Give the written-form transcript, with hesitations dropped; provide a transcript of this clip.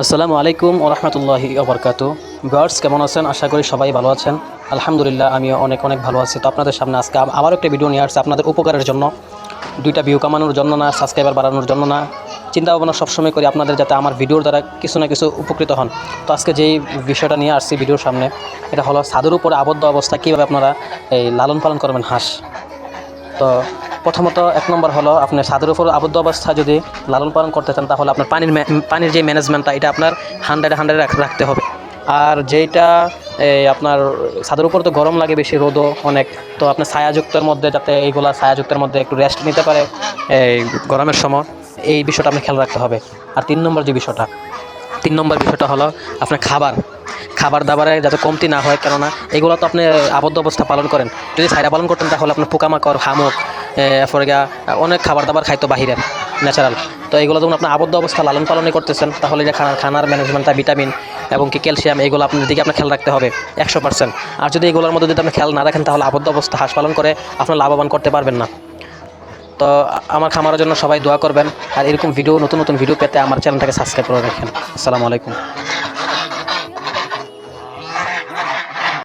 আসসালামু আলাইকুম ওয়া রাহমাতুল্লাহি ওয়া বারাকাতুহু। ভিউয়ার্স, কেমন আছেন? আশা করি সবাই ভালো আছেন। আলহামদুলিল্লাহ, আমিও অনেক ভালো আছি। তো আপনাদের সামনে আজকে আবারও একটা ভিডিও নিয়ে আসছি আপনাদের উপকারের জন্য। 2টা ভিউ কামানোর জন্য না, সাবস্ক্রাইবার বাড়ানোর জন্য না, চিন্তা ভাবনা সবসময় করি আপনাদের যাতে আমার ভিডিওর দ্বারা কিছু না কিছু উপকৃত হন। তো আজকে যেই বিষয়টা নিয়ে আসছি ভিডিওর সামনে, এটা হলো ছাদের উপরে আবদ্ধ অবস্থা কীভাবে আপনারা এই লালন পালন করবেন হাঁস। তো প্রথমত 1 নম্বর হলো, আপনি ছাদের উপর আবদ্ধ অবস্থায় যদি লালন পালন করতে চান তাহলে আপনার পানির যে ম্যানেজমেন্টটা এটা আপনার 100 রাখতে হবে। আর যেইটা আপনার ছাদের উপর তো গরম লাগে বেশি, রোদও অনেক, তো আপনার ছায়াযুক্তের মধ্যে যাতে এইগুলা ছায়াযুক্তের মধ্যে একটু রেস্ট নিতে পারে এই গরমের সময়, এই বিষয়টা আপনি খেয়াল রাখতে হবে। আর 3 নম্বর বিষয়টা হলো আপনার খাবার দাবারে যাতে কমতি না হয়, কেননা এগুলো তো আপনি আবদ্ধ অবস্থা পালন করেন। যদি ছাইরা পালন করতেন তাহলে আপনার পোকামাকড়, শামুক, এরপরে অনেক খাবার দাবার খাইতো বাহিরের ন্যাচারাল। তো এগুলো যখন আপনি আবদ্ধ অবস্থা লালন পালনই করতেছেন তাহলে যে খানার ম্যানেজমেন্টটা, ভিটামিন এবং কি ক্যালসিয়াম, এগুলো আপনার দিকে আপনার খেয়াল রাখতে হবে 100%। আর যদি এগুলোর মধ্যে যদি আপনি খেয়াল না রাখেন তাহলে আবদ্ধ অবস্থা হাঁস পালন করে আপনার লাভবান করতে পারবেন না। তো আমার খামারের জন্য সবাই দোয়া করবেন, আর এরকম নতুন ভিডিও পেতে আমার চ্যানেলটাকে সাবস্ক্রাইব করে রাখেন। আসসালামু আলাইকুম।